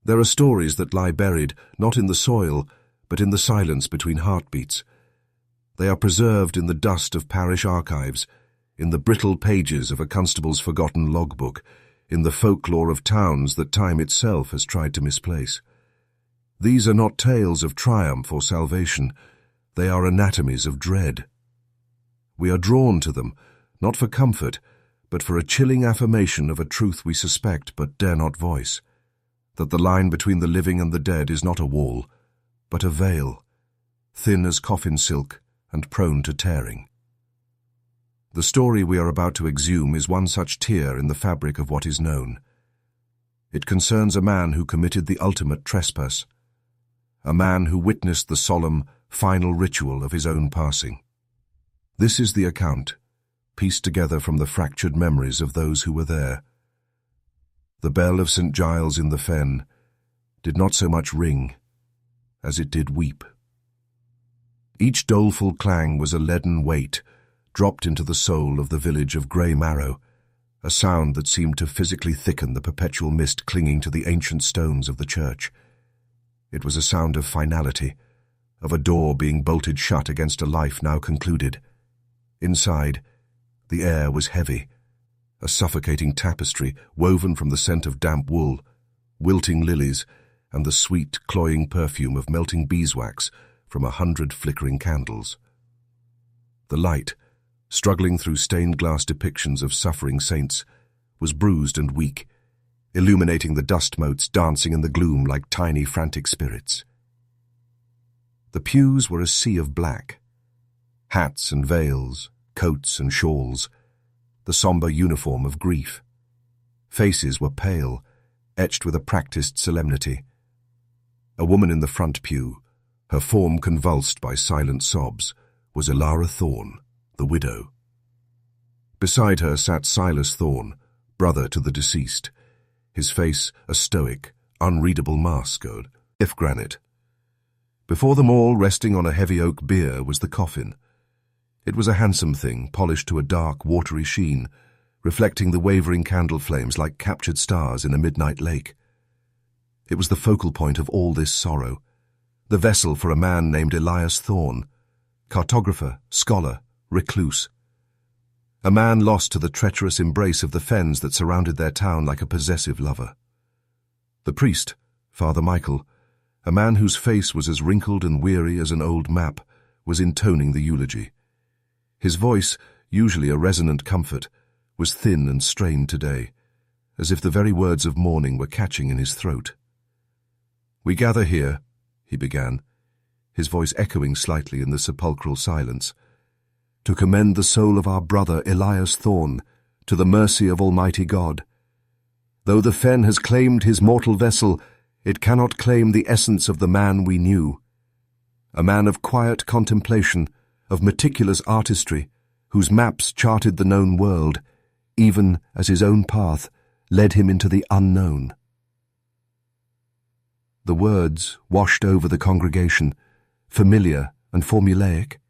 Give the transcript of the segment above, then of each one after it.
There are stories that lie buried, not in the soil, but in the silence between heartbeats. They are preserved in the dust of parish archives, in the brittle pages of a constable's forgotten logbook, in the folklore of towns that time itself has tried to misplace. These are not tales of triumph or salvation. They are anatomies of dread. We are drawn to them, not for comfort, but for a chilling affirmation of a truth we suspect but dare not voice, that the line between the living and the dead is not a wall, but a veil, thin as coffin silk and prone to tearing. The story we are about to exhume is one such tear in the fabric of what is known. It concerns a man who committed the ultimate trespass, a man who witnessed the solemn, final ritual of his own passing. This is the account, pieced together from the fractured memories of those who were there. The bell of St. Giles in the Fen did not so much ring as it did weep. Each doleful clang was a leaden weight dropped into the soul of the village of Grey Marrow, a sound that seemed to physically thicken the perpetual mist clinging to the ancient stones of the church. It was a sound of finality, of a door being bolted shut against a life now concluded. Inside, the air was heavy, a suffocating tapestry woven from the scent of damp wool, wilting lilies, and the sweet, cloying perfume of melting beeswax from 100 flickering candles. The light, struggling through stained glass depictions of suffering saints, was bruised and weak, illuminating the dust motes dancing in the gloom like tiny, frantic spirits. The pews were a sea of black. Hats and veils, coats and shawls, the sombre uniform of grief. Faces were pale, etched with a practiced solemnity. A woman in the front pew, her form convulsed by silent sobs, was Elara Thorne, the widow. Beside her sat Silas Thorne, brother to the deceased, his face a stoic, unreadable mask of granite. Before them all, resting on a heavy oak bier, was the coffin. It was a handsome thing, polished to a dark, watery sheen, reflecting the wavering candle flames like captured stars in a midnight lake. It was the focal point of all this sorrow, the vessel for a man named Elias Thorne, cartographer, scholar, recluse. A man lost to the treacherous embrace of the fens that surrounded their town like a possessive lover. The priest, Father Michael, a man whose face was as wrinkled and weary as an old map, was intoning the eulogy. His voice, usually a resonant comfort, was thin and strained today, as if the very words of mourning were catching in his throat. "We gather here," he began, his voice echoing slightly in the sepulchral silence, "to commend the soul of our brother Elias Thorne to the mercy of Almighty God. Though the fen has claimed his mortal vessel, it cannot claim the essence of the man we knew. A man of quiet contemplation, of meticulous artistry, whose maps charted the known world, even as his own path led him into the unknown." The words washed over the congregation, familiar and formulaic.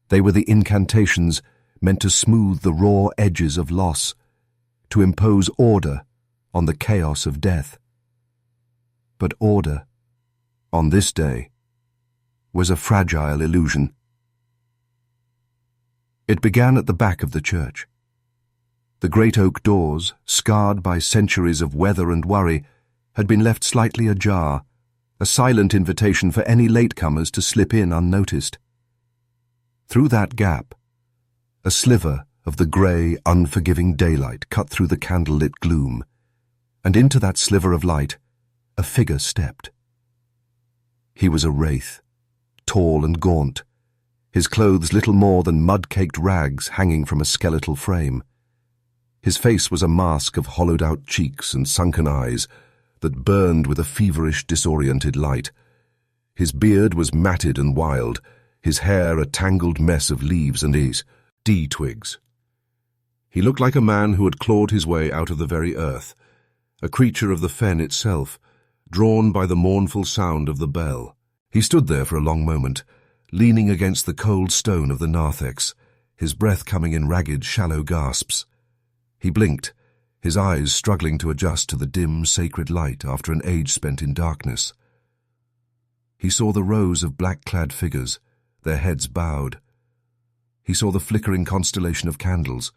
They were the incantations meant to smooth the raw edges of loss, to impose order on the chaos of death. But order, on this day, was a fragile illusion. It began at the back of the church. The great oak doors, scarred by centuries of weather and worry, had been left slightly ajar, a silent invitation for any latecomers to slip in unnoticed. Through that gap, a sliver of the grey, unforgiving daylight cut through the candle-lit gloom, and into that sliver of light a figure stepped. He was a wraith, tall and gaunt, his clothes little more than mud-caked rags hanging from a skeletal frame. His face was a mask of hollowed-out cheeks and sunken eyes that burned with a feverish, disoriented light. His beard was matted and wild, his hair a tangled mess of leaves and twigs. He looked like a man who had clawed his way out of the very earth, a creature of the fen itself, drawn by the mournful sound of the bell. He stood there for a long moment, leaning against the cold stone of the narthex, his breath coming in ragged, shallow gasps. He blinked, his eyes struggling to adjust to the dim, sacred light after an age spent in darkness. He saw the rows of black-clad figures, their heads bowed. He saw the flickering constellation of candles.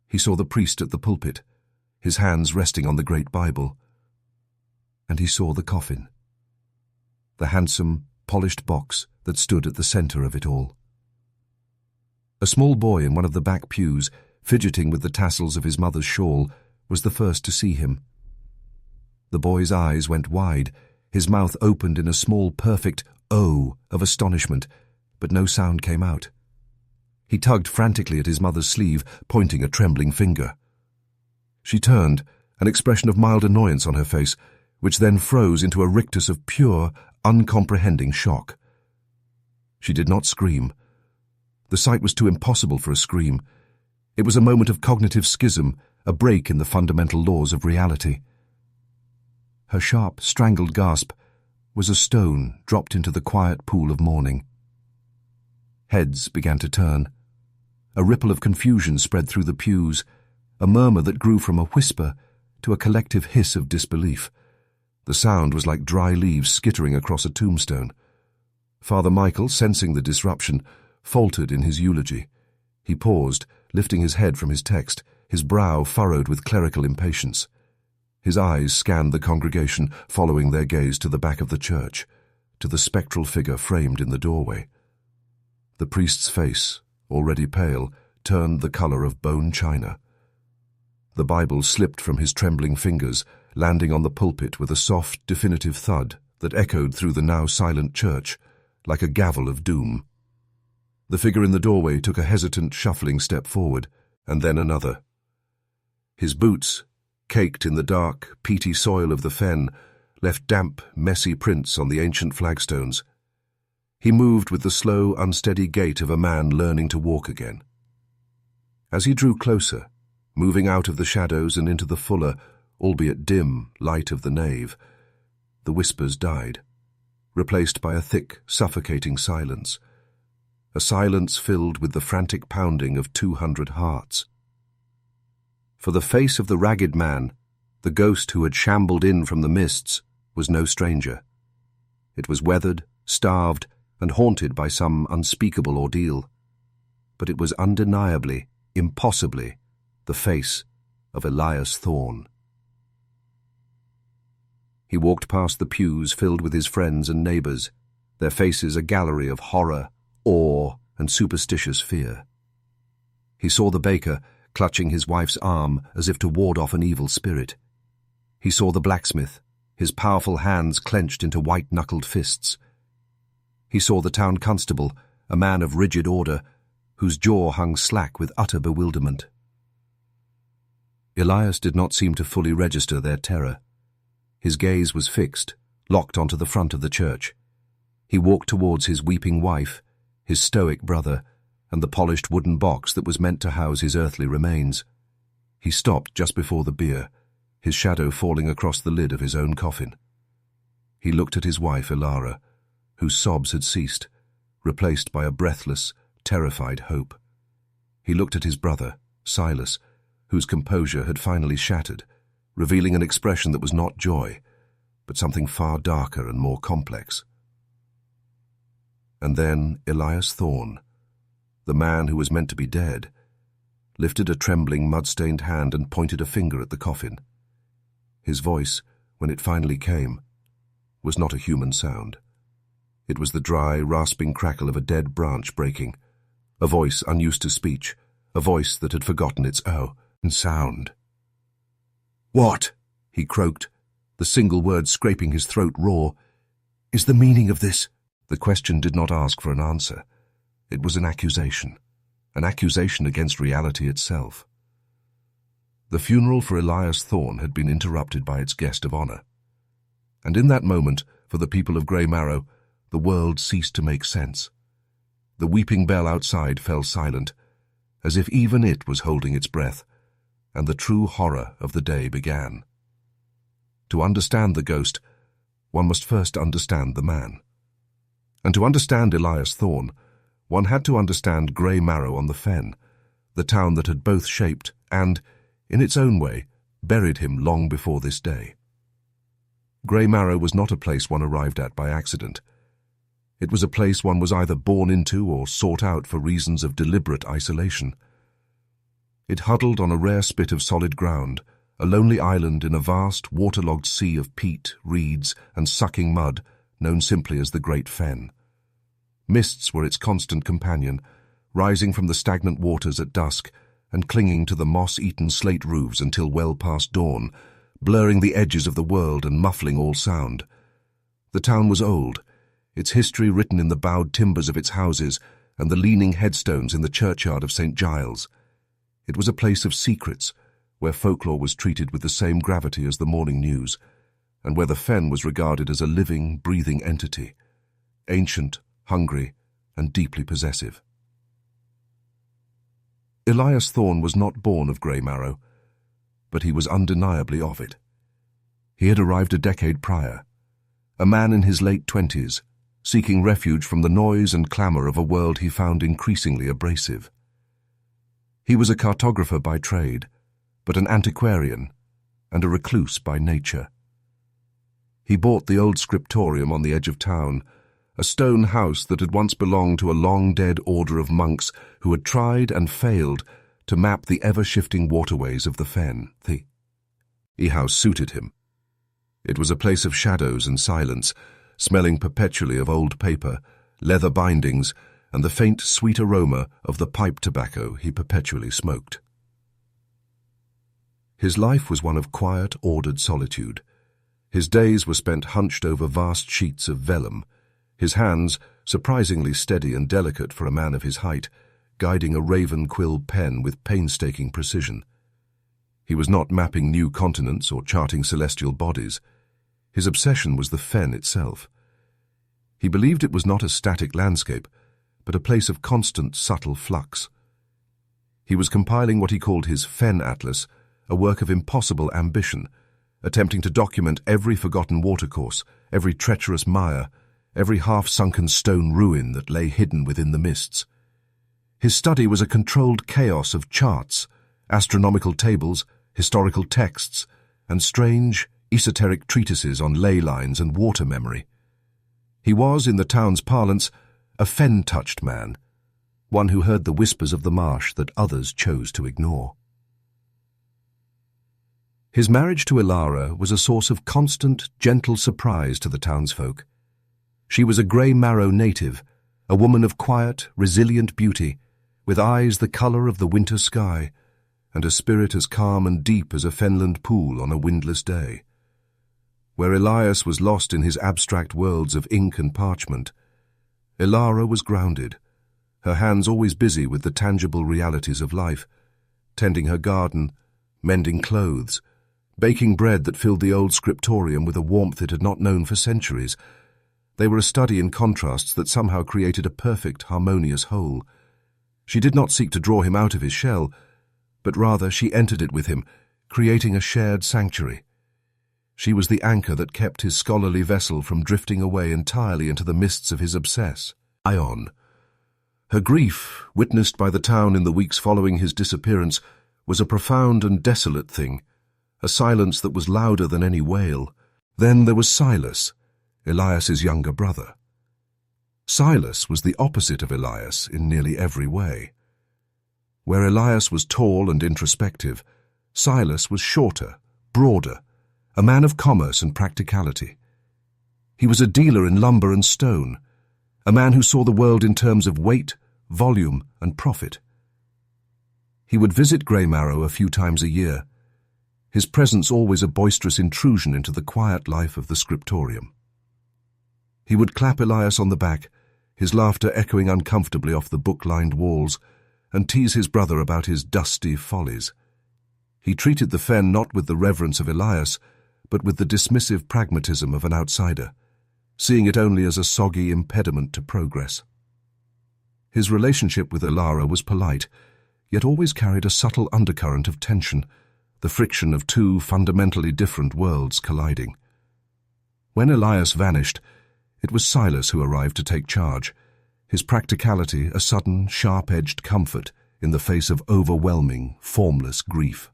He saw the priest at the pulpit, his hands resting on the great Bible. And he saw the coffin, the handsome, polished box that stood at the center of it all. A small boy in one of the back pews, fidgeting with the tassels of his mother's shawl, was the first to see him. The boy's eyes went wide, his mouth opened in a small, perfect O of astonishment, but no sound came out. He tugged frantically at his mother's sleeve, pointing a trembling finger. She turned, an expression of mild annoyance on her face, which then froze into a rictus of pure, uncomprehending shock. She did not scream. The sight was too impossible for a scream. It was a moment of cognitive schism, a break in the fundamental laws of reality. Her sharp, strangled gasp was a stone dropped into the quiet pool of mourning. Heads began to turn. A ripple of confusion spread through the pews, a murmur that grew from a whisper to a collective hiss of disbelief. The sound was like dry leaves skittering across a tombstone. Father Michael, sensing the disruption, faltered in his eulogy. He paused, lifting his head from his text, his brow furrowed with clerical impatience. His eyes scanned the congregation, following their gaze to the back of the church, to the spectral figure framed in the doorway. The priest's face, already pale, turned the color of bone china. The Bible slipped from his trembling fingers, landing on the pulpit with a soft, definitive thud that echoed through the now silent church, like a gavel of doom. The figure in the doorway took a hesitant, shuffling step forward, and then another. His boots, caked in the dark, peaty soil of the fen, left damp, messy prints on the ancient flagstones. He moved with the slow, unsteady gait of a man learning to walk again. As he drew closer, moving out of the shadows and into the fuller, albeit dim, light of the nave, the whispers died, replaced by a thick, suffocating silence, a silence filled with the frantic pounding of 200 hearts. For the face of the ragged man, the ghost who had shambled in from the mists, was no stranger. It was weathered, starved, and haunted by some unspeakable ordeal. But it was undeniably, impossibly, the face of Elias Thorne. He walked past the pews filled with his friends and neighbors, their faces a gallery of horror, awe, and superstitious fear. He saw the baker clutching his wife's arm as if to ward off an evil spirit. He saw the blacksmith, his powerful hands clenched into white-knuckled fists. He saw the town constable, a man of rigid order, whose jaw hung slack with utter bewilderment. Elias did not seem to fully register their terror. His gaze was fixed, locked onto the front of the church. He walked towards his weeping wife, his stoic brother, and the polished wooden box that was meant to house his earthly remains. He stopped just before the bier, his shadow falling across the lid of his own coffin. He looked at his wife, Ilara, whose sobs had ceased, replaced by a breathless, terrified hope. He looked at his brother, Silas, whose composure had finally shattered, revealing an expression that was not joy, but something far darker and more complex. And then Elias Thorne, the man who was meant to be dead, lifted a trembling, mud-stained hand and pointed a finger at the coffin. His voice, when it finally came, was not a human sound. It was the dry, rasping crackle of a dead branch breaking, a voice unused to speech, a voice that had forgotten its O and sound. "What?" he croaked, the single word scraping his throat raw. "Is the meaning of this?" The question did not ask for an answer. It was an accusation against reality itself. The funeral for Elias Thorne had been interrupted by its guest of honor. And in that moment, for the people of Grey Marrow, the world ceased to make sense. The weeping bell outside fell silent, as if even it was holding its breath, and the true horror of the day began. To understand the ghost, one must first understand the man. And to understand Elias Thorne, one had to understand Grey Marrow on the Fen, the town that had both shaped and, in its own way, buried him long before this day. Grey Marrow was not a place one arrived at by accident. It was a place one was either born into or sought out for reasons of deliberate isolation. It huddled on a rare spit of solid ground, a lonely island in a vast, waterlogged sea of peat, reeds, and sucking mud, known simply as the Great Fen. Mists were its constant companion, rising from the stagnant waters at dusk and clinging to the moss-eaten slate roofs until well past dawn, blurring the edges of the world and muffling all sound. The town was old, its history written in the bowed timbers of its houses and the leaning headstones in the churchyard of St. Giles. It was a place of secrets, where folklore was treated with the same gravity as the morning news, and where the fen was regarded as a living, breathing entity, ancient, hungry, and deeply possessive. Elias Thorne was not born of Grey Marrow, but he was undeniably of it. He had arrived a decade prior, a man in his late 20s, seeking refuge from the noise and clamour of a world he found increasingly abrasive. He was a cartographer by trade, but an antiquarian and a recluse by nature. He bought the old scriptorium on the edge of town, a stone house that had once belonged to a long-dead order of monks who had tried and failed to map the ever-shifting waterways of the fen. The house suited him. It was a place of shadows and silence, smelling perpetually of old paper, leather bindings, and the faint, sweet aroma of the pipe tobacco he perpetually smoked. His life was one of quiet, ordered solitude. His days were spent hunched over vast sheets of vellum, his hands, surprisingly steady and delicate for a man of his height, guiding a raven quill pen with painstaking precision. He was not mapping new continents or charting celestial bodies. His obsession was the fen itself. He believed it was not a static landscape, but a place of constant, subtle flux. He was compiling what he called his Fen Atlas, a work of impossible ambition, attempting to document every forgotten watercourse, every treacherous mire, every half-sunken stone ruin that lay hidden within the mists. His study was a controlled chaos of charts, astronomical tables, historical texts, and strange, esoteric treatises on ley lines and water memory. He was, in the town's parlance, a fen-touched man, one who heard the whispers of the marsh that others chose to ignore. His marriage to Ilara was a source of constant, gentle surprise to the townsfolk. She was a Grey Marrow native, a woman of quiet, resilient beauty, with eyes the colour of the winter sky, and a spirit as calm and deep as a fenland pool on a windless day. Where Elias was lost in his abstract worlds of ink and parchment, Ilara was grounded, her hands always busy with the tangible realities of life, tending her garden, mending clothes, baking bread that filled the old scriptorium with a warmth it had not known for centuries. They were a study in contrasts that somehow created a perfect, harmonious whole. She did not seek to draw him out of his shell, but rather she entered it with him, creating a shared sanctuary. She was the anchor that kept his scholarly vessel from drifting away entirely into the mists of his obsess. Ion. Her grief, witnessed by the town in the weeks following his disappearance, was a profound and desolate thing, a silence that was louder than any wail. Then there was Silas, Elias's younger brother. Silas was the opposite of Elias in nearly every way. Where Elias was tall and introspective, Silas was shorter, broader, a man of commerce and practicality. He was a dealer in lumber and stone, a man who saw the world in terms of weight, volume, and profit. He would visit Grey Marrow a few times a year, his presence always a boisterous intrusion into the quiet life of the scriptorium. He would clap Elias on the back, his laughter echoing uncomfortably off the book-lined walls, and tease his brother about his dusty follies. He treated the fen not with the reverence of Elias, but with the dismissive pragmatism of an outsider, seeing it only as a soggy impediment to progress. His relationship with Ilara was polite, yet always carried a subtle undercurrent of tension, the friction of two fundamentally different worlds colliding. When Elias vanished, it was Silas who arrived to take charge, his practicality a sudden, sharp-edged comfort in the face of overwhelming, formless grief.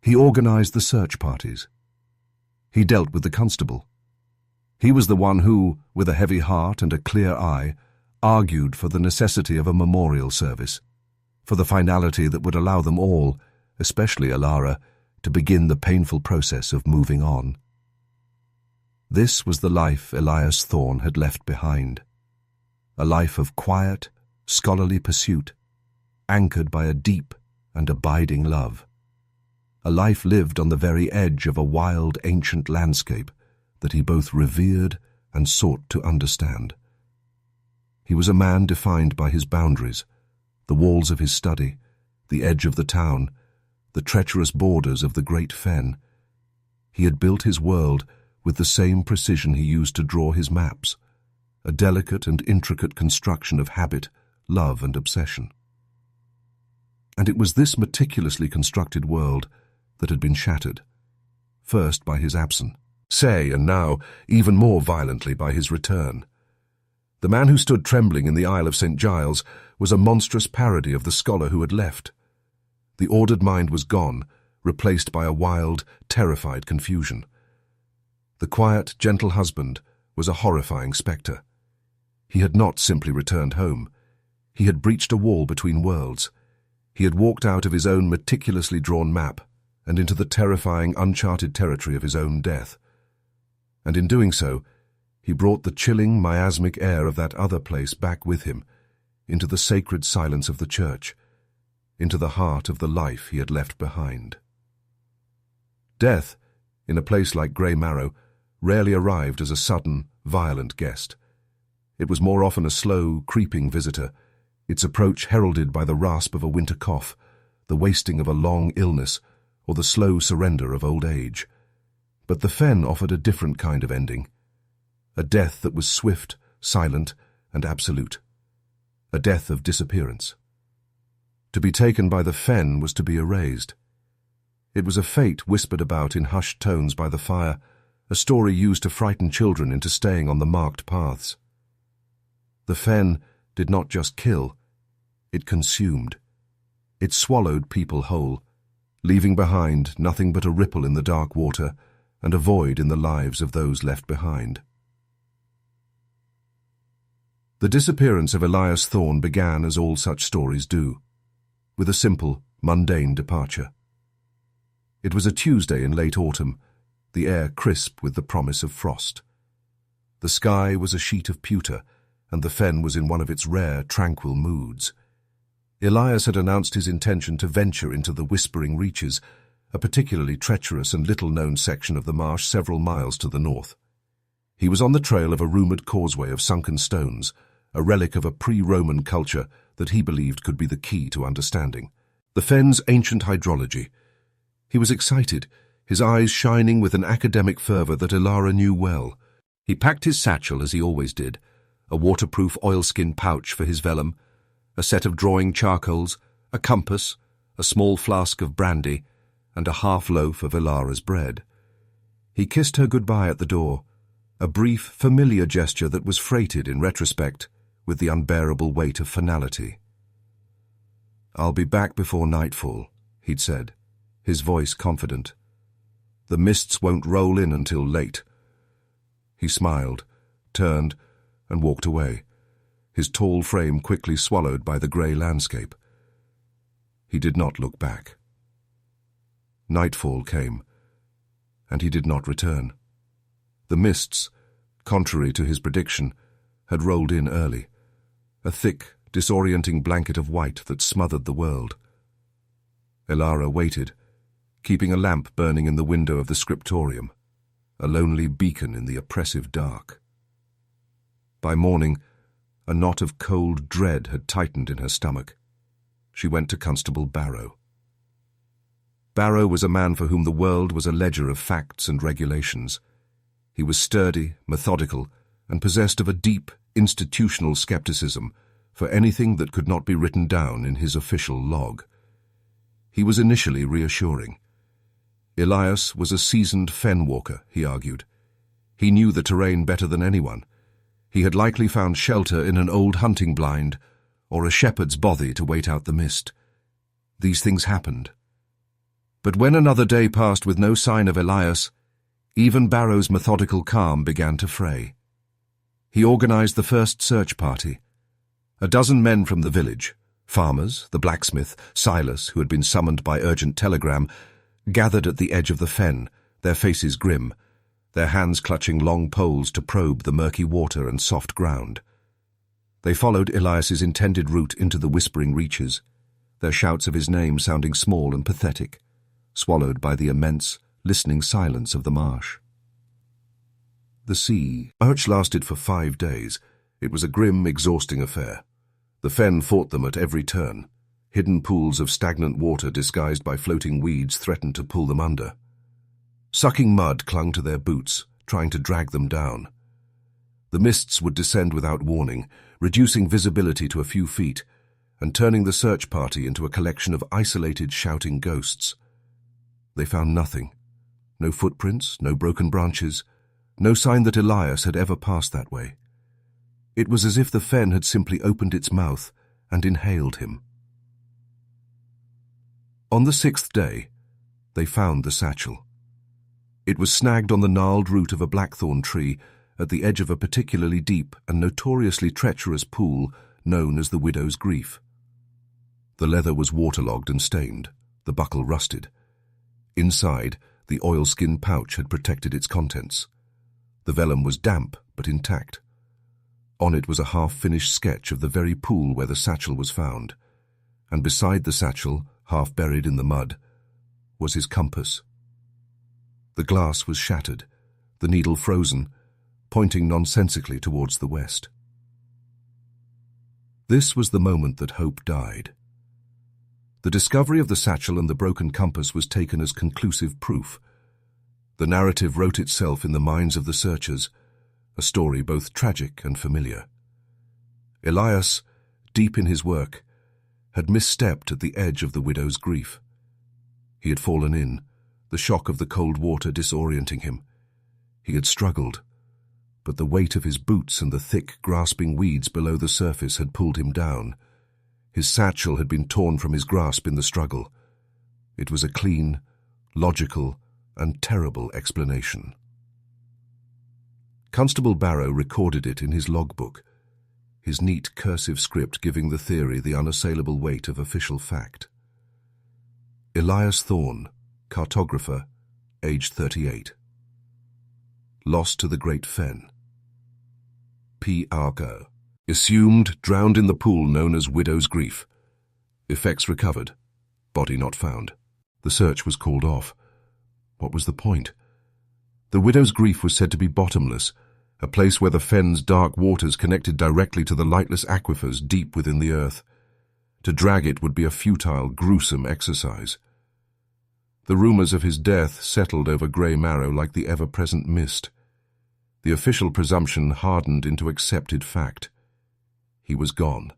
He organized the search parties. He dealt with the constable. He was the one who, with a heavy heart and a clear eye, argued for the necessity of a memorial service, for the finality that would allow them all, especially Elara, to begin the painful process of moving on. This was the life Elias Thorne had left behind. A life of quiet, scholarly pursuit, anchored by a deep and abiding love. A life lived on the very edge of a wild, ancient landscape that he both revered and sought to understand. He was a man defined by his boundaries, the walls of his study, the edge of the town, the treacherous borders of the great fen. He had built his world with the same precision he used to draw his maps, a delicate and intricate construction of habit, love, and obsession. And it was this meticulously constructed world that had been shattered, first by his absence, and now even more violently by his return. The man who stood trembling in the Isle of St. Giles was a monstrous parody of the scholar who had left. The ordered mind was gone, replaced by a wild, terrified confusion. The quiet, gentle husband was a horrifying spectre. He had not simply returned home. He had breached a wall between worlds. He had walked out of his own meticulously drawn map and into the terrifying, uncharted territory of his own death. And in doing so, he brought the chilling, miasmic air of that other place back with him, into the sacred silence of the church, into the heart of the life he had left behind. Death, in a place like Grey Marrow, rarely arrived as a sudden, violent guest. It was more often a slow, creeping visitor, its approach heralded by the rasp of a winter cough, the wasting of a long illness, or the slow surrender of old age. But the fen offered a different kind of ending, a death that was swift, silent, and absolute, a death of disappearance. To be taken by the fen was to be erased. It was a fate whispered about in hushed tones by the fire, a story used to frighten children into staying on the marked paths. The fen did not just kill, it consumed. It swallowed people whole, leaving behind nothing but a ripple in the dark water and a void in the lives of those left behind. The disappearance of Elias Thorne began as all such stories do, with a simple, mundane departure. It was a Tuesday in late autumn, the air crisp with the promise of frost. The sky was a sheet of pewter, and the fen was in one of its rare, tranquil moods. Elias had announced his intention to venture into the Whispering Reaches, a particularly treacherous and little-known section of the marsh several miles to the north. He was on the trail of a rumoured causeway of sunken stones, a relic of a pre-Roman culture that he believed could be the key to understanding the fen's ancient hydrology. He was excited, his eyes shining with an academic fervour that Elara knew well. He packed his satchel as he always did, a waterproof oilskin pouch for his vellum, a set of drawing charcoals, a compass, a small flask of brandy, and a half loaf of Elara's bread. He kissed her goodbye at the door, a brief, familiar gesture that was freighted in retrospect with the unbearable weight of finality. "I'll be back before nightfall," he'd said, his voice confident. "The mists won't roll in until late." He smiled, turned, and walked away, his tall frame quickly swallowed by the grey landscape. He did not look back. Nightfall came, and he did not return. The mists, contrary to his prediction, had rolled in early, a thick, disorienting blanket of white that smothered the world. Elara waited, keeping a lamp burning in the window of the scriptorium, a lonely beacon in the oppressive dark. By morning, a knot of cold dread had tightened in her stomach. She went to Constable Barrow. Barrow was a man for whom the world was a ledger of facts and regulations. He was sturdy, methodical, and possessed of a deep, institutional skepticism for anything that could not be written down in his official log. He was initially reassuring. Elias was a seasoned fen walker, he argued. He knew the terrain better than anyone. He had likely found shelter in an old hunting blind or a shepherd's bothy to wait out the mist. These things happened. But when another day passed with no sign of Elias, even Barrow's methodical calm began to fray. He organized the first search party. A dozen men from the village, farmers, the blacksmith, Silas, who had been summoned by urgent telegram, gathered at the edge of the fen, their faces grim, their hands clutching long poles to probe the murky water and soft ground. They followed Elias's intended route into the whispering reaches, their shouts of his name sounding small and pathetic, swallowed by the immense, listening silence of the marsh. The search lasted for 5 days. It was a grim, exhausting affair. The fen fought them at every turn. Hidden pools of stagnant water disguised by floating weeds threatened to pull them under. Sucking mud clung to their boots, trying to drag them down. The mists would descend without warning, reducing visibility to a few feet, and turning the search party into a collection of isolated, shouting ghosts. They found nothing. No footprints, no broken branches, no sign that Elias had ever passed that way. It was as if the fen had simply opened its mouth and inhaled him. On the 6th day, they found the satchel. It was snagged on the gnarled root of a blackthorn tree at the edge of a particularly deep and notoriously treacherous pool known as the Widow's Grief. The leather was waterlogged and stained, the buckle rusted. Inside, the oilskin pouch had protected its contents. The vellum was damp but intact. On it was a half-finished sketch of the very pool where the satchel was found, and beside the satchel, half buried in the mud, was his compass. The glass was shattered, the needle frozen, pointing nonsensically towards the west. This was the moment that hope died. The discovery of the satchel and the broken compass was taken as conclusive proof. The narrative wrote itself in the minds of the searchers, a story both tragic and familiar. Elias, deep in his work, had misstepped at the edge of the widow's grief. He had fallen in, the shock of the cold water disorienting him. He had struggled, but the weight of his boots and the thick, grasping weeds below the surface had pulled him down. His satchel had been torn from his grasp in the struggle. It was a clean, logical, and terrible explanation. Constable Barrow recorded it in his logbook, his neat cursive script giving the theory the unassailable weight of official fact. Elias Thorne, cartographer, aged 38. Lost to the Great Fen. P. Argo. Assumed drowned in the pool known as Widow's Grief. Effects recovered. Body not found. The search was called off. What was the point? The Widow's Grief was said to be bottomless, a place where the fen's dark waters connected directly to the lightless aquifers deep within the earth. To drag it would be a futile, gruesome exercise. The rumors of his death settled over Grey Marrow like the ever-present mist. The official presumption hardened into accepted fact. He was gone.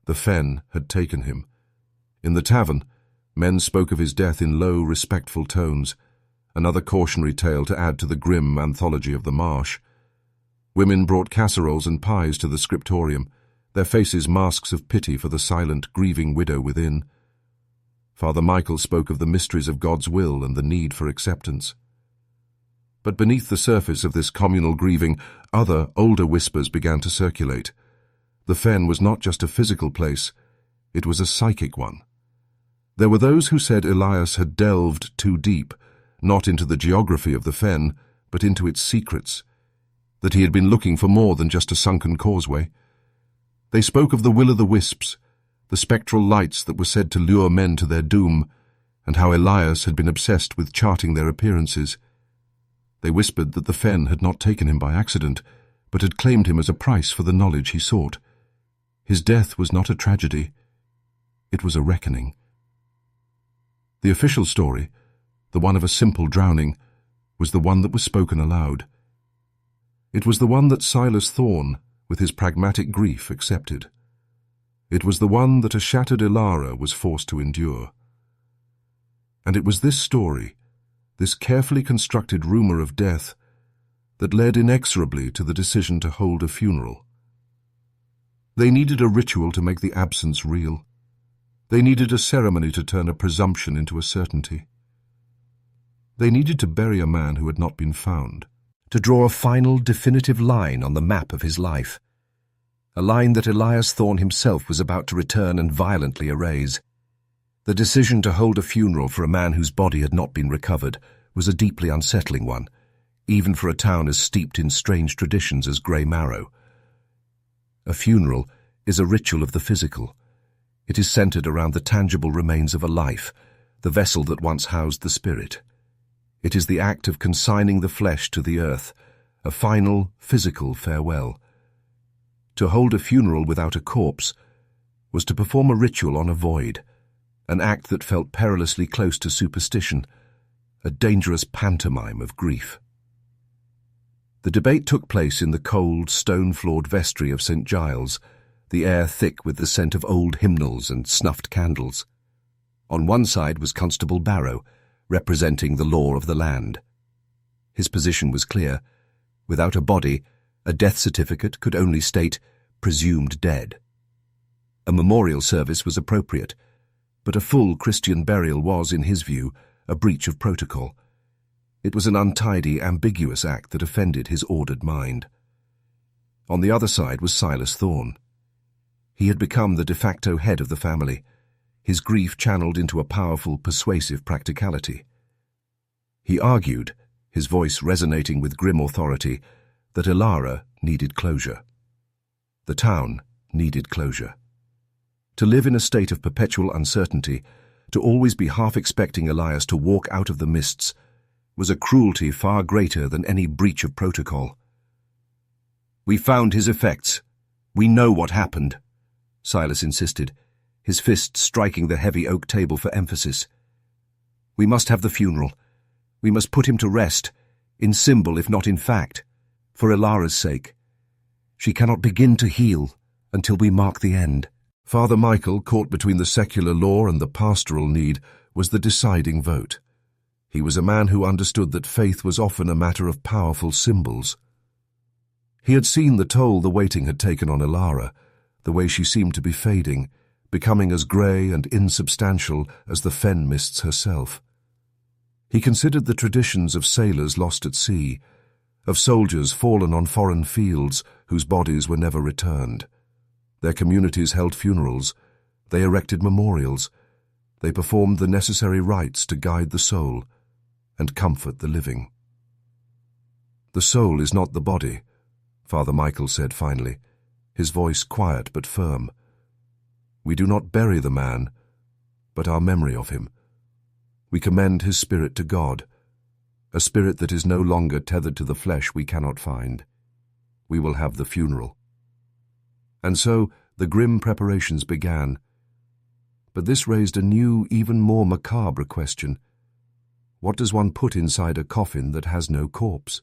The fen had taken him. In the tavern, men spoke of his death in low, respectful tones, another cautionary tale to add to the grim anthology of the marsh. Women brought casseroles and pies to the scriptorium, their faces masks of pity for the silent, grieving widow within. Father Michael spoke of the mysteries of God's will and the need for acceptance. But beneath the surface of this communal grieving, other, older whispers began to circulate. The fen was not just a physical place, it was a psychic one. There were those who said Elias had delved too deep, not into the geography of the fen, but into its secrets, that he had been looking for more than just a sunken causeway. They spoke of the will-o'-the-wisps, the spectral lights that were said to lure men to their doom, and how Elias had been obsessed with charting their appearances. They whispered that the fen had not taken him by accident, but had claimed him as a price for the knowledge he sought. His death was not a tragedy. It was a reckoning. The official story, the one of a simple drowning, was the one that was spoken aloud. It was the one that Silas Thorne, with his pragmatic grief, accepted. It was the one that a shattered Ilara was forced to endure. And it was this story, this carefully constructed rumor of death, that led inexorably to the decision to hold a funeral. They needed a ritual to make the absence real. They needed a ceremony to turn a presumption into a certainty. They needed to bury a man who had not been found, to draw a final, definitive line on the map of his life, a line that Elias Thorne himself was about to return and violently erase. The decision to hold a funeral for a man whose body had not been recovered was a deeply unsettling one, even for a town as steeped in strange traditions as Grey Marrow. A funeral is a ritual of the physical. It is centered around the tangible remains of a life, the vessel that once housed the spirit. It is the act of consigning the flesh to the earth, a final, physical farewell. To hold a funeral without a corpse was to perform a ritual on a void, an act that felt perilously close to superstition, a dangerous pantomime of grief. The debate took place in the cold, stone-floored vestry of St. Giles, the air thick with the scent of old hymnals and snuffed candles. On one side was Constable Barrow, representing the law of the land. His position was clear. Without a body, a death certificate could only state, "presumed dead." A memorial service was appropriate, but a full Christian burial was, in his view, a breach of protocol. It was an untidy, ambiguous act that offended his ordered mind. On the other side was Silas Thorne. He had become the de facto head of the family, his grief channeled into a powerful, persuasive practicality. He argued, his voice resonating with grim authority, that Ilara needed closure. The town needed closure. To live in a state of perpetual uncertainty, to always be half expecting Elias to walk out of the mists, was a cruelty far greater than any breach of protocol. "We found his effects. We know what happened," Silas insisted, his fist striking the heavy oak table for emphasis. "We must have the funeral. We must put him to rest, in symbol if not in fact, for Ilara's sake. She cannot begin to heal until we mark the end." Father Michael, caught between the secular law and the pastoral need, was the deciding vote. He was a man who understood that faith was often a matter of powerful symbols. He had seen the toll the waiting had taken on Ilara, the way she seemed to be fading, becoming as grey and insubstantial as the fen mists herself. He considered the traditions of sailors lost at sea, of soldiers fallen on foreign fields whose bodies were never returned. Their communities held funerals, they erected memorials, they performed the necessary rites to guide the soul and comfort the living. "The soul is not the body," Father Michael said finally, his voice quiet but firm. "We do not bury the man, but our memory of him. We commend his spirit to God, a spirit that is no longer tethered to the flesh we cannot find. We will have the funeral." And so the grim preparations began. But this raised a new, even more macabre question. What does one put inside a coffin that has no corpse?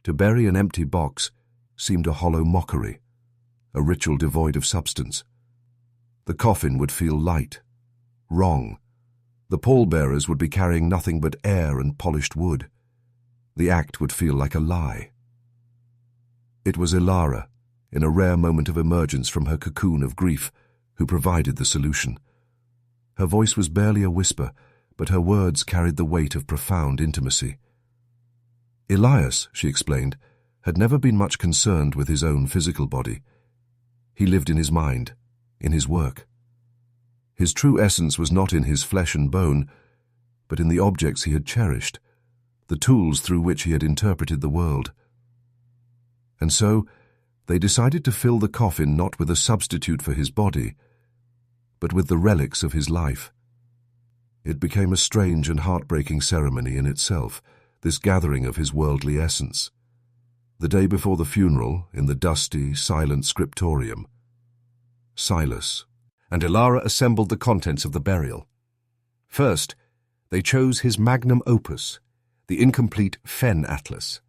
To bury an empty box seemed a hollow mockery, a ritual devoid of substance. The coffin would feel light, wrong. The pallbearers would be carrying nothing but air and polished wood. The act would feel like a lie. It was Ilara, in a rare moment of emergence from her cocoon of grief, who provided the solution. Her voice was barely a whisper, but her words carried the weight of profound intimacy. Elias, she explained, had never been much concerned with his own physical body. He lived in his mind, in his work. His true essence was not in his flesh and bone, but in the objects he had cherished, the tools through which he had interpreted the world. And so, they decided to fill the coffin not with a substitute for his body, but with the relics of his life. It became a strange and heartbreaking ceremony in itself, this gathering of his worldly essence. The day before the funeral, in the dusty, silent scriptorium, Silas and Ilara assembled the contents of the burial. First, they chose his magnum opus, the incomplete Fen Atlas.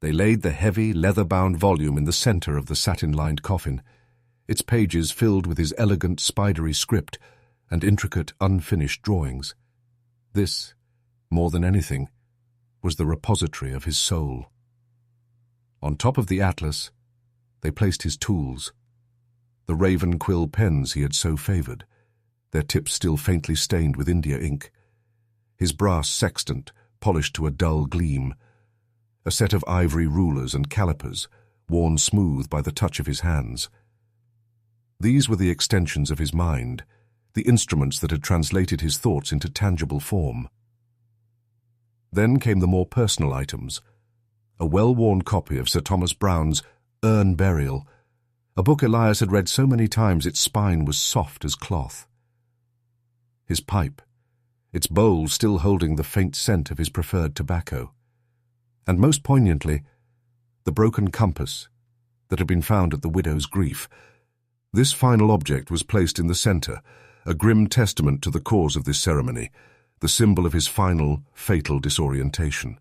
They laid the heavy, leather-bound volume in the center of the satin-lined coffin, its pages filled with his elegant, spidery script and intricate, unfinished drawings. This, more than anything, was the repository of his soul. On top of the atlas, they placed his tools, the raven quill pens he had so favored, their tips still faintly stained with India ink, his brass sextant polished to a dull gleam, a set of ivory rulers and calipers worn smooth by the touch of his hands. These were the extensions of his mind, the instruments that had translated his thoughts into tangible form. Then came the more personal items, a well-worn copy of Sir Thomas Browne's Urn Burial, a book Elias had read so many times its spine was soft as cloth. His pipe, its bowl still holding the faint scent of his preferred tobacco, and most poignantly, the broken compass that had been found at the widow's grief. This final object was placed in the centre, a grim testament to the cause of this ceremony, the symbol of his final, fatal disorientation.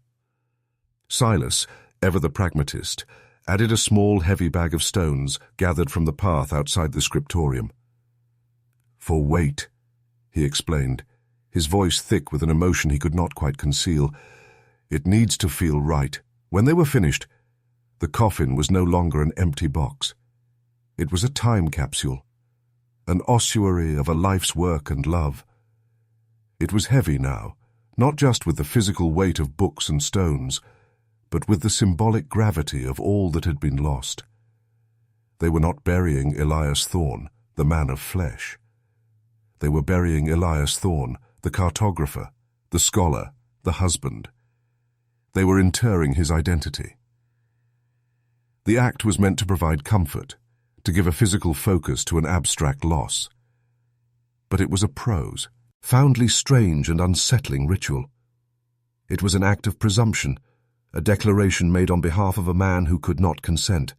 Silas, ever the pragmatist, added a small, heavy bag of stones gathered from the path outside the scriptorium. "For weight," he explained, his voice thick with an emotion he could not quite conceal. "It needs to feel right." When they were finished, the coffin was no longer an empty box. It was a time capsule, an ossuary of a life's work and love. It was heavy now, not just with the physical weight of books and stones, but with the symbolic gravity of all that had been lost. They were not burying Elias Thorne, the man of flesh. They were burying Elias Thorne, the cartographer, the scholar, the husband. They were interring his identity. The act was meant to provide comfort, to give a physical focus to an abstract loss. But it was a prose, foundly strange and unsettling ritual. It was an act of presumption, a declaration made on behalf of a man who could not consent.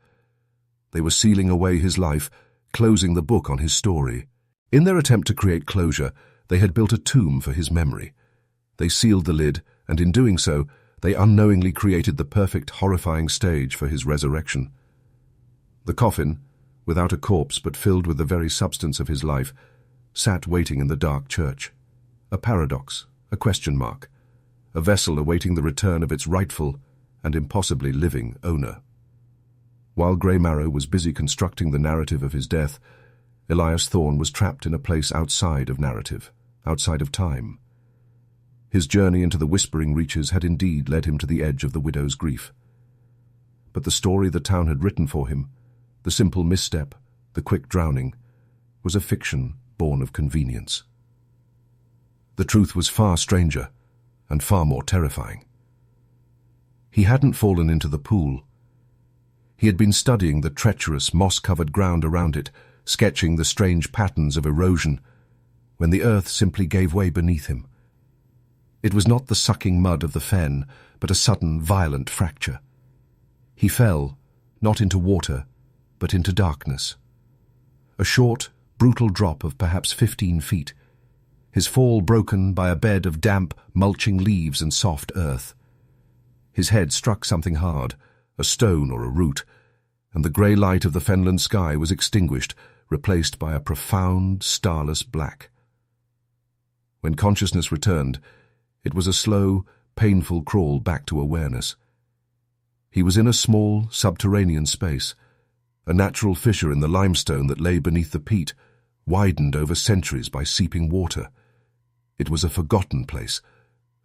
They were sealing away his life, closing the book on his story. In their attempt to create closure, they had built a tomb for his memory. They sealed the lid, and in doing so, they unknowingly created the perfect, horrifying stage for his resurrection. The coffin, without a corpse but filled with the very substance of his life, sat waiting in the dark church. A paradox, a question mark, a vessel awaiting the return of its rightful and impossibly living owner. While Grey Marrow was busy constructing the narrative of his death, Elias Thorne was trapped in a place outside of narrative, outside of time. His journey into the whispering reaches had indeed led him to the edge of the widow's grief. But the story the town had written for him, the simple misstep, the quick drowning, was a fiction born of convenience. The truth was far stranger and far more terrifying. He hadn't fallen into the pool. He had been studying the treacherous, moss-covered ground around it, sketching the strange patterns of erosion, when the earth simply gave way beneath him. It was not the sucking mud of the fen, but a sudden, violent fracture. He fell, not into water, but into darkness. A short, brutal drop of perhaps 15 feet, his fall broken by a bed of damp, mulching leaves and soft earth. His head struck something hard, a stone or a root, and the grey light of the fenland sky was extinguished, replaced by a profound, starless black. When consciousness returned, it was a slow, painful crawl back to awareness. He was in a small, subterranean space, a natural fissure in the limestone that lay beneath the peat, widened over centuries by seeping water. It was a forgotten place,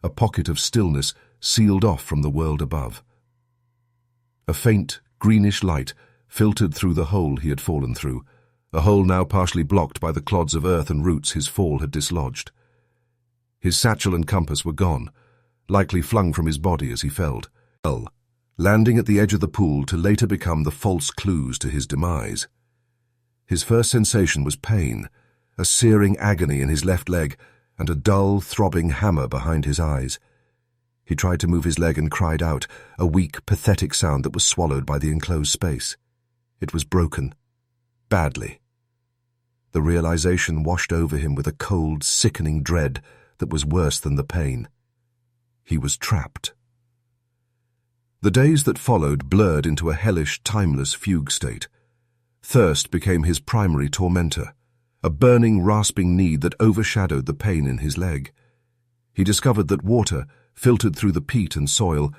a pocket of stillness sealed off from the world above. A faint, greenish light filtered through the hole he had fallen through, a hole now partially blocked by the clods of earth and roots his fall had dislodged. His satchel and compass were gone, likely flung from his body as he fell, landing at the edge of the pool to later become the false clues to his demise. His first sensation was pain, a searing agony in his left leg, and a dull, throbbing hammer behind his eyes. He tried to move his leg and cried out, a weak, pathetic sound that was swallowed by the enclosed space. It was broken. Badly. The realization washed over him with a cold, sickening dread that was worse than the pain. He was trapped. The days that followed blurred into a hellish, timeless fugue state. Thirst became his primary tormentor, a burning, rasping need that overshadowed the pain in his leg. He discovered that water, filtered through the peat and soil,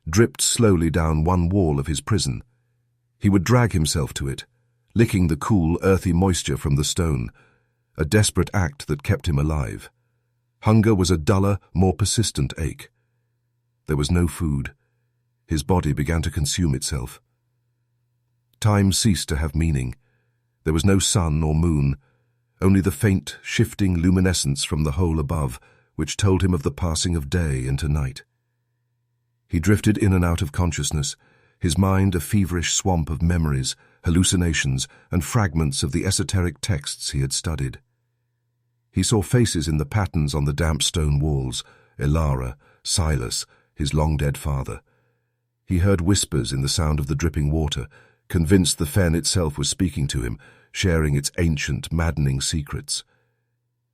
dripped slowly down one wall of his prison. He would drag himself to it, licking the cool, earthy moisture from the stone, a desperate act that kept him alive. Hunger was a duller, more persistent ache. There was no food. His body began to consume itself. Time ceased to have meaning. There was no sun or moon, only the faint, shifting luminescence from the hole above, which told him of the passing of day into night. He drifted in and out of consciousness, his mind a feverish swamp of memories, hallucinations, and fragments of the esoteric texts he had studied. He saw faces in the patterns on the damp stone walls, Elara, Silas, his long-dead father. He heard whispers in the sound of the dripping water, convinced the fen itself was speaking to him, sharing its ancient, maddening secrets.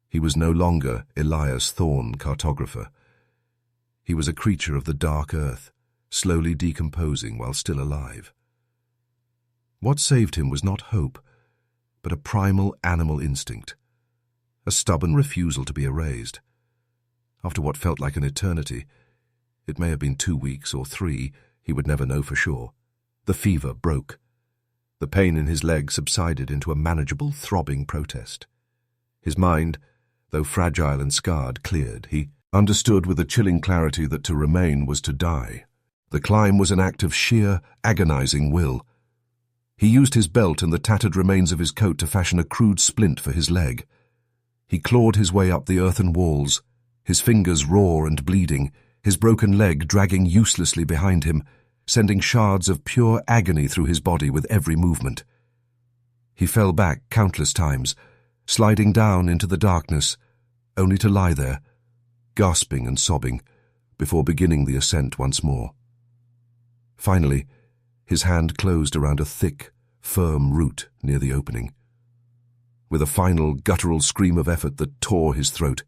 He was no longer Elias Thorne, cartographer. He was a creature of the dark earth, slowly decomposing while still alive. What saved him was not hope, but a primal animal instinct, a stubborn refusal to be erased. After what felt like an eternity, it may have been 2 weeks or 3, he would never know for sure, the fever broke. The pain in his leg subsided into a manageable, throbbing protest. His mind, though fragile and scarred, cleared. He understood with a chilling clarity that to remain was to die. The climb was an act of sheer, agonizing will. He used his belt and the tattered remains of his coat to fashion a crude splint for his leg. He clawed his way up the earthen walls, his fingers raw and bleeding, his broken leg dragging uselessly behind him, sending shards of pure agony through his body with every movement. He fell back countless times, sliding down into the darkness, only to lie there, gasping and sobbing, before beginning the ascent once more. Finally, his hand closed around a thick, firm root near the opening. With a final, guttural scream of effort that tore his throat,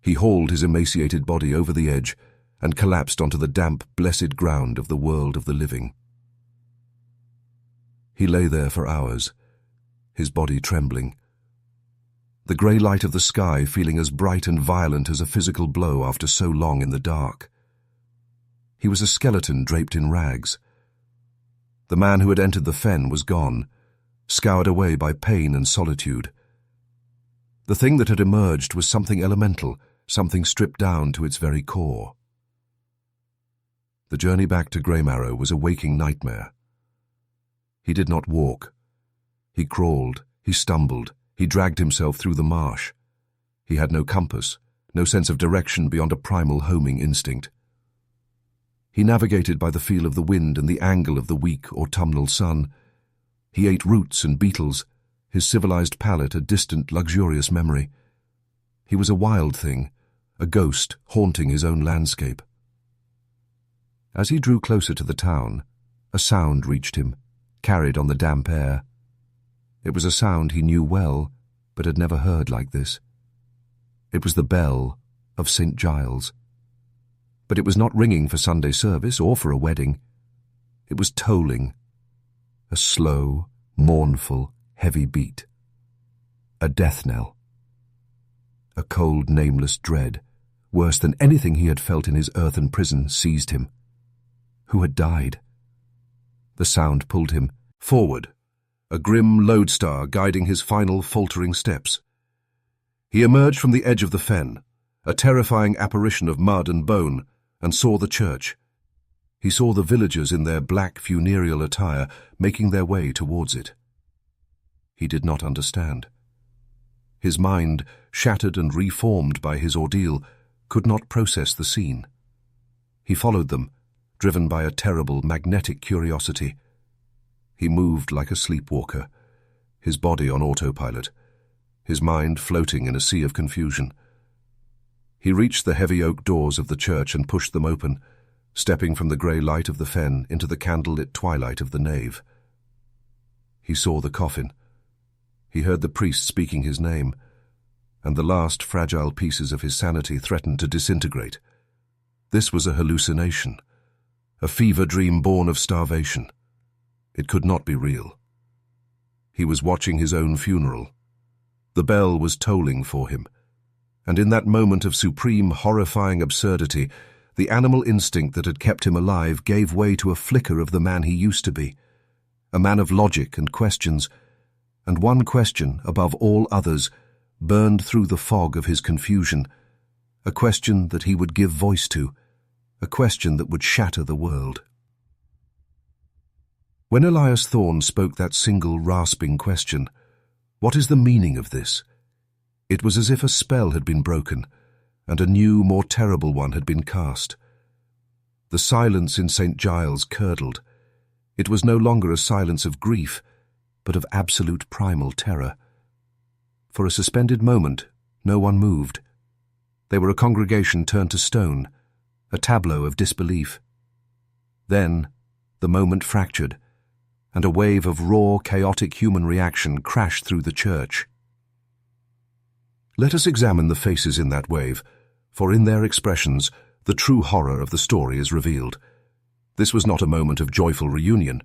he hauled his emaciated body over the edge and collapsed onto the damp, blessed ground of the world of the living. He lay there for hours, his body trembling, the grey light of the sky feeling as bright and violent as a physical blow after so long in the dark. He was a skeleton draped in rags. The man who had entered the fen was gone, scoured away by pain and solitude. The thing that had emerged was something elemental, something stripped down to its very core. The journey back to Greymarrow was a waking nightmare. He did not walk. He crawled, he stumbled, he dragged himself through the marsh. He had no compass, no sense of direction beyond a primal homing instinct. He navigated by the feel of the wind and the angle of the weak autumnal sun. He ate roots and beetles, his civilized palate a distant, luxurious memory. He was a wild thing, a ghost haunting his own landscape. As he drew closer to the town, a sound reached him, carried on the damp air. It was a sound he knew well, but had never heard like this. It was the bell of St. Giles. But it was not ringing for Sunday service or for a wedding. It was tolling, a slow, mournful, heavy beat. A death knell. A cold, nameless dread, worse than anything he had felt in his earthen prison, seized him. Who had died? The sound pulled him forward, a grim lodestar guiding his final faltering steps. He emerged from the edge of the fen, a terrifying apparition of mud and bone, and saw the church. He saw the villagers in their black funereal attire making their way towards it. He did not understand. His mind, shattered and reformed by his ordeal, could not process the scene. He followed them, driven by a terrible magnetic curiosity. He moved like a sleepwalker, his body on autopilot, his mind floating in a sea of confusion. He reached the heavy oak doors of the church and pushed them open, stepping from the grey light of the fen into the candlelit twilight of the nave. He saw the coffin. He heard the priest speaking his name, and the last fragile pieces of his sanity threatened to disintegrate. This was a hallucination, a fever dream born of starvation. It could not be real. He was watching his own funeral. The bell was tolling for him, and in that moment of supreme, horrifying absurdity, the animal instinct that had kept him alive gave way to a flicker of the man he used to be, a man of logic and questions, and one question, above all others, burned through the fog of his confusion. a question that he would give voice to, a question that would shatter the world. When Elias Thorne spoke that single rasping question, "What is the meaning of this?" it was as if a spell had been broken, and a new, more terrible one had been cast. The silence in St. Giles curdled. It was no longer a silence of grief, but of absolute primal terror. For a suspended moment, no one moved. They were a congregation turned to stone, a tableau of disbelief. Then, the moment fractured, and a wave of raw, chaotic human reaction crashed through the church. Let us examine the faces in that wave, for in their expressions, the true horror of the story is revealed. This was not a moment of joyful reunion.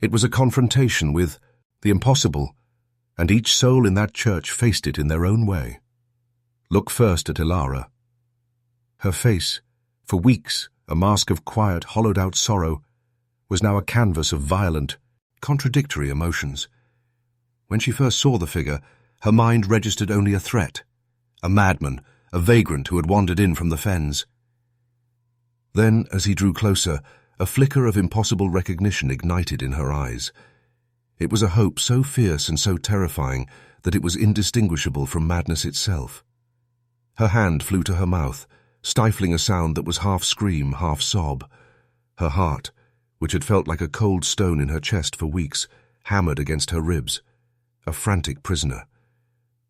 It was a confrontation with the impossible, and each soul in that church faced it in their own way. Look first at Ilara. Her face, for weeks a mask of quiet, hollowed-out sorrow, was now a canvas of violent, contradictory emotions. When she first saw the figure, her mind registered only a threat, a madman, a vagrant who had wandered in from the fens. Then, as he drew closer, a flicker of impossible recognition ignited in her eyes. It was a hope so fierce and so terrifying that it was indistinguishable from madness itself. Her hand flew to her mouth, stifling a sound that was half scream, half sob. Her heart, which had felt like a cold stone in her chest for weeks, hammered against her ribs, a frantic prisoner.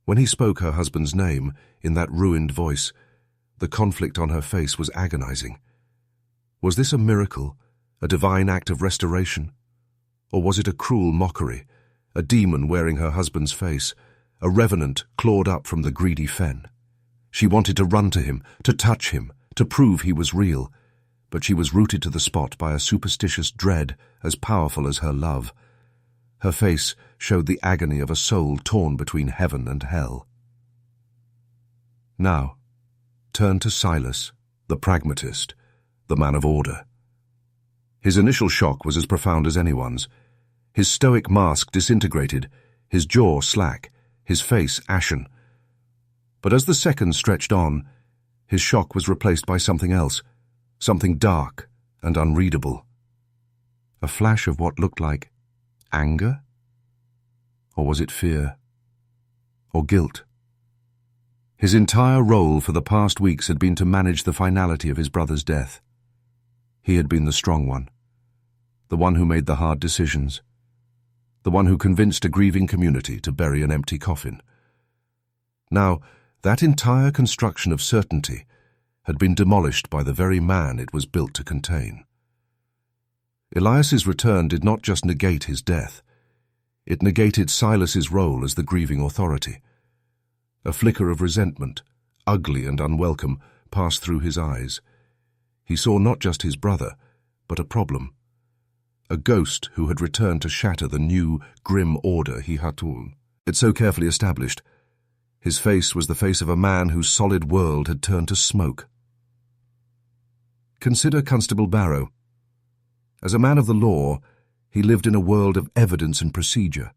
When he spoke her husband's name, in that ruined voice, the conflict on her face was agonizing. Was this a miracle, a divine act of restoration? Or was it a cruel mockery, a demon wearing her husband's face, a revenant clawed up from the greedy fen? She wanted to run to him, to touch him, to prove he was real, but she was rooted to the spot by a superstitious dread as powerful as her love. Her face showed the agony of a soul torn between heaven and hell. Now, turn to Silas, the pragmatist, the man of order. His initial shock was as profound as anyone's. His stoic mask disintegrated, his jaw slack, his face ashen. But as the seconds stretched on, his shock was replaced by something else, something dark and unreadable. A flash of what looked like anger? Or was it fear? Or guilt? His entire role for the past weeks had been to manage the finality of his brother's death. He had been the strong one, the one who made the hard decisions, the one who convinced a grieving community to bury an empty coffin. Now, that entire construction of certainty had been demolished by the very man it was built to contain. Elias's return did not just negate his death. It negated Silas's role as the grieving authority. A flicker of resentment, ugly and unwelcome, passed through his eyes. He saw not just his brother, but a problem. A ghost who had returned to shatter the new, grim order he had so carefully established. His face was the face of a man whose solid world had turned to smoke. Consider Constable Barrow. As a man of the law, he lived in a world of evidence and procedure.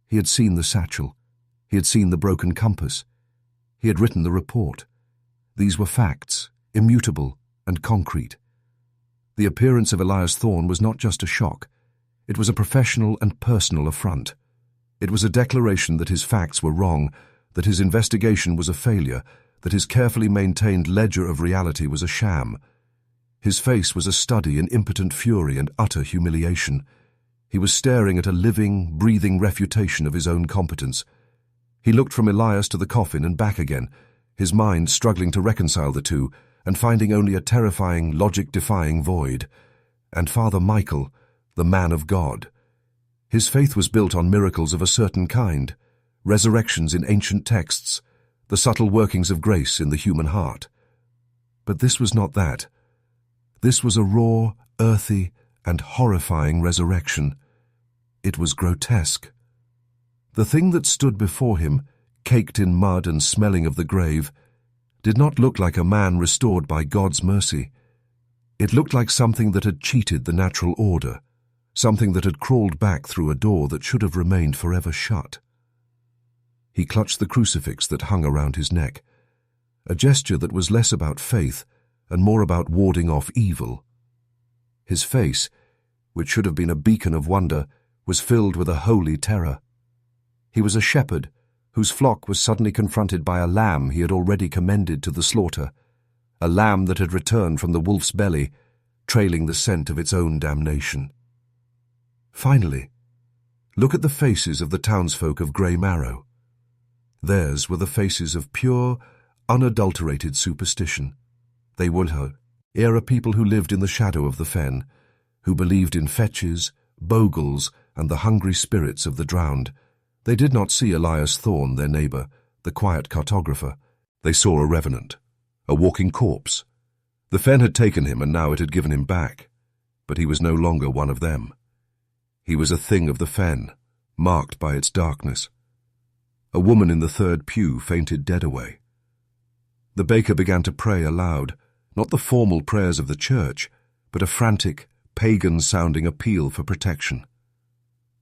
He had seen the satchel. He had seen the broken compass. He had written the report. These were facts, immutable and concrete. The appearance of Elias Thorne was not just a shock. It was a professional and personal affront. It was a declaration that his facts were wrong, that his investigation was a failure, that his carefully maintained ledger of reality was a sham. His face was a study in impotent fury and utter humiliation. He was staring at a living, breathing refutation of his own competence. He looked from Elias to the coffin and back again, his mind struggling to reconcile the two, and finding only a terrifying, logic-defying void. And Father Michael, the man of God. His faith was built on miracles of a certain kind, resurrections in ancient texts, the subtle workings of grace in the human heart. But this was not that. This was a raw, earthy, and horrifying resurrection. It was grotesque. The thing that stood before him, caked in mud and smelling of the grave, did not look like a man restored by God's mercy. It looked like something that had cheated the natural order, something that had crawled back through a door that should have remained forever shut. He clutched the crucifix that hung around his neck. a gesture that was less about faith and more about warding off evil. His face, which should have been a beacon of wonder, was filled with a holy terror. He was a shepherd whose flock was suddenly confronted by a lamb he had already commended to the slaughter, a lamb that had returned from the wolf's belly, trailing the scent of its own damnation. Finally, look at the faces of the townsfolk of Grey Marrow. Theirs were the faces of pure, unadulterated superstition. They were a people who lived in the shadow of the fen, who believed in fetches, bogles, and the hungry spirits of the drowned. They did not see Elias Thorne, their neighbour, the quiet cartographer. They saw a revenant, a walking corpse. The fen had taken him, and now it had given him back. But he was no longer one of them. He was a thing of the fen, marked by its darkness. A woman in the third pew fainted dead away. The baker began to pray aloud, not the formal prayers of the church, but a frantic, pagan-sounding appeal for protection.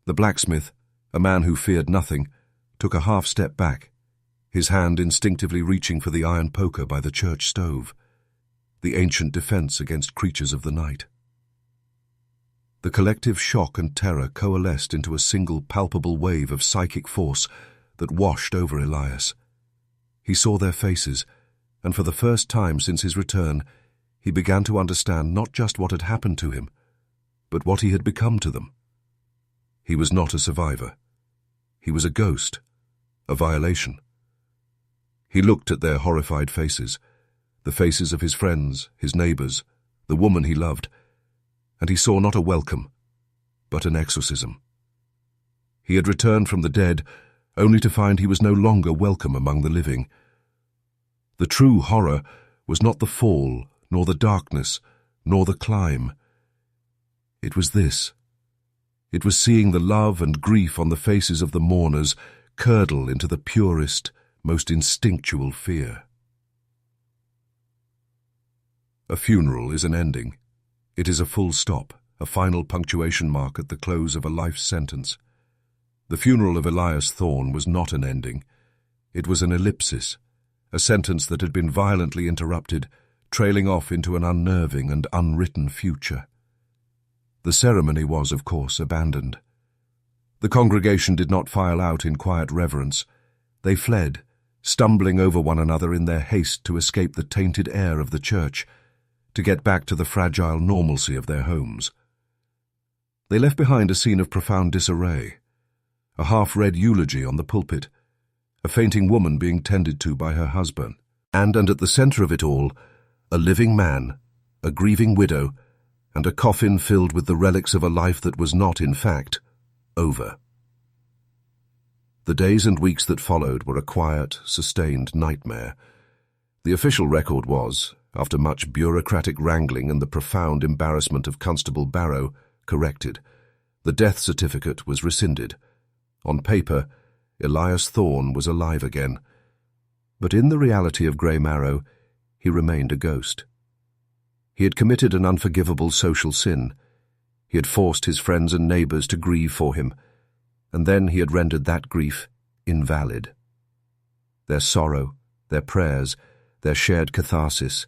The blacksmith, a man who feared nothing, took a half-step back, his hand instinctively reaching for the iron poker by the church stove, the ancient defense against creatures of the night. The collective shock and terror coalesced into a single palpable wave of psychic force that washed over Elias. He saw their faces, and for the first time since his return, he began to understand not just what had happened to him, but what he had become to them. He was not a survivor. He was a ghost, a violation. He looked at their horrified faces, the faces of his friends, his neighbours, the woman he loved, and he saw not a welcome, but an exorcism. He had returned from the dead, only to find he was no longer welcome among the living. The true horror was not the fall, nor the darkness, nor the climb. It was this. It was seeing the love and grief on the faces of the mourners curdle into the purest, most instinctual fear. A funeral is an ending. It is a full stop, a final punctuation mark at the close of a life sentence. The funeral of Elias Thorne was not an ending. It was an ellipsis, a sentence that had been violently interrupted, trailing off into an unnerving and unwritten future. The ceremony was, of course, abandoned. The congregation did not file out in quiet reverence. They fled, stumbling over one another in their haste to escape the tainted air of the church, to get back to the fragile normalcy of their homes. They left behind a scene of profound disarray, a half-read eulogy on the pulpit, a fainting woman being tended to by her husband, and at the centre of it all, a living man, a grieving widow, and a coffin filled with the relics of a life that was not, in fact, over. The days and weeks that followed were a quiet, sustained nightmare. The official record was, after much bureaucratic wrangling and the profound embarrassment of Constable Barrow, corrected. The death certificate was rescinded. On paper, Elias Thorne was alive again. But in the reality of Grey Marrow, he remained a ghost. He had committed an unforgivable social sin. He had forced his friends and neighbours to grieve for him, and then he had rendered that grief invalid. Their sorrow, their prayers, their shared catharsis.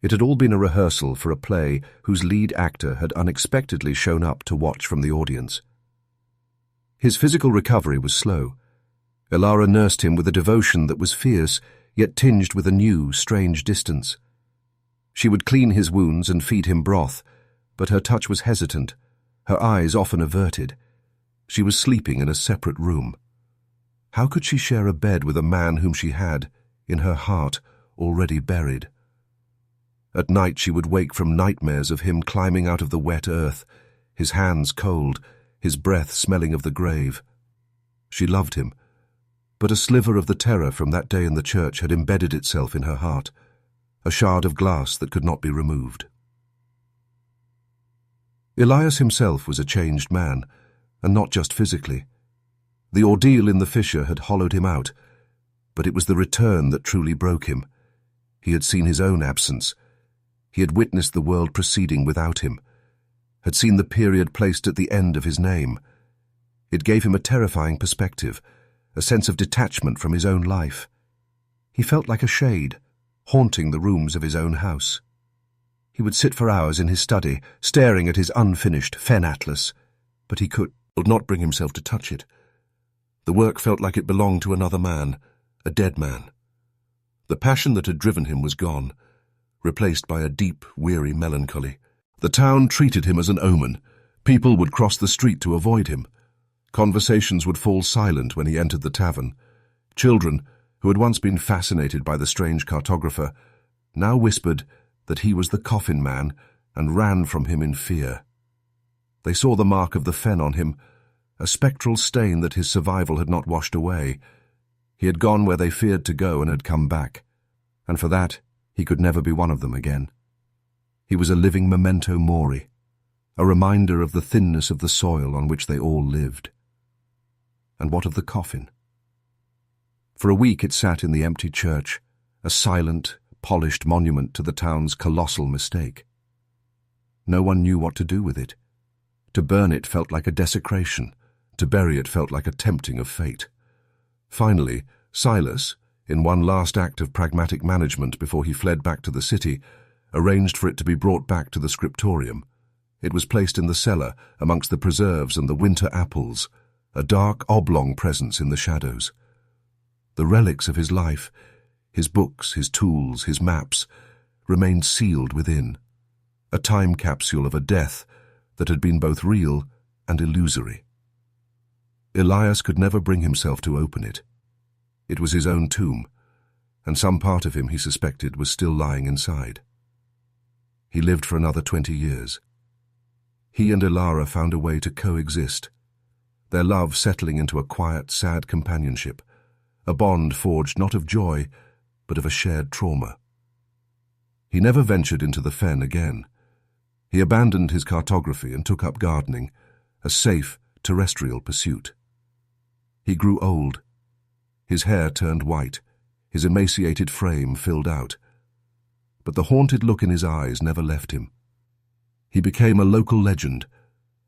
It had all been a rehearsal for a play whose lead actor had unexpectedly shown up to watch from the audience. His physical recovery was slow. Elara nursed him with a devotion that was fierce, yet tinged with a new, strange distance. She would clean his wounds and feed him broth, but her touch was hesitant, her eyes often averted. She was sleeping in a separate room. How could she share a bed with a man whom she had, in her heart, already buried? At night she would wake from nightmares of him climbing out of the wet earth, his hands cold, his breath smelling of the grave. She loved him, but a sliver of the terror from that day in the church had embedded itself in her heart, a shard of glass that could not be removed. Elias himself was a changed man, and not just physically. The ordeal in the fissure had hollowed him out, but it was the return that truly broke him. He had seen his own absence. He had witnessed the world proceeding without him, had seen the period placed at the end of his name. It gave him a terrifying perspective, a sense of detachment from his own life. He felt like a shade, haunting the rooms of his own house. He would sit for hours in his study, staring at his unfinished Fen Atlas, but he could not bring himself to touch it. The work felt like it belonged to another man, a dead man. The passion that had driven him was gone, replaced by a deep, weary melancholy. The town treated him as an omen. People would cross the street to avoid him. Conversations would fall silent when he entered the tavern. Children, who had once been fascinated by the strange cartographer, now whispered that he was the coffin man and ran from him in fear. They saw the mark of the fen on him, a spectral stain that his survival had not washed away. He had gone where they feared to go and had come back, and for that he could never be one of them again. He was a living memento mori, a reminder of the thinness of the soil on which they all lived. And what of the coffin? For a week it sat in the empty church, a silent, polished monument to the town's colossal mistake. No one knew what to do with it. To burn it felt like a desecration. To bury it felt like a tempting of fate. Finally, Silas, in one last act of pragmatic management before he fled back to the city, arranged for it to be brought back to the scriptorium. It was placed in the cellar, amongst the preserves and the winter apples, a dark oblong presence in the shadows. The relics of his life, his books, his tools, his maps, remained sealed within, a time capsule of a death that had been both real and illusory. Elias could never bring himself to open it. It was his own tomb, and some part of him, he suspected, was still lying inside. He lived for another 20 years. He and Ilara found a way to coexist, their love settling into a quiet, sad companionship, a bond forged not of joy, but of a shared trauma. He never ventured into the fen again. He abandoned his cartography and took up gardening, a safe, terrestrial pursuit. He grew old. His hair turned white, his emaciated frame filled out. But the haunted look in his eyes never left him. He became a local legend,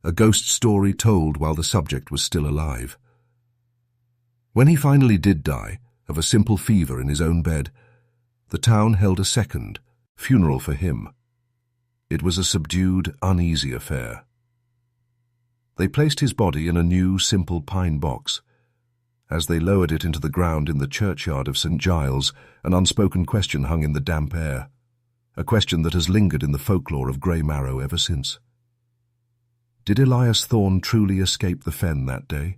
a ghost story told while the subject was still alive. When he finally did die, of a simple fever in his own bed, the town held a second funeral for him. It was a subdued, uneasy affair. They placed his body in a new, simple pine box. As they lowered it into the ground in the churchyard of St. Giles, an unspoken question hung in the damp air, a question that has lingered in the folklore of Grey Marrow ever since. Did Elias Thorne truly escape the fen that day?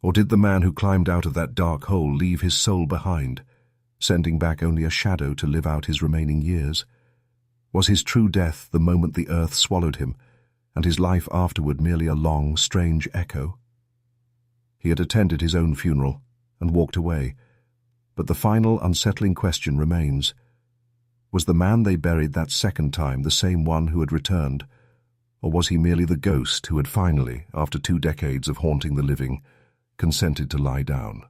Or did the man who climbed out of that dark hole leave his soul behind, sending back only a shadow to live out his remaining years? Was his true death the moment the earth swallowed him, and his life afterward merely a long, strange echo? He had attended his own funeral and walked away, but the final unsettling question remains. Was the man they buried that second time the same one who had returned, or was he merely the ghost who had finally, after 2 decades of haunting the living, consented to lie down?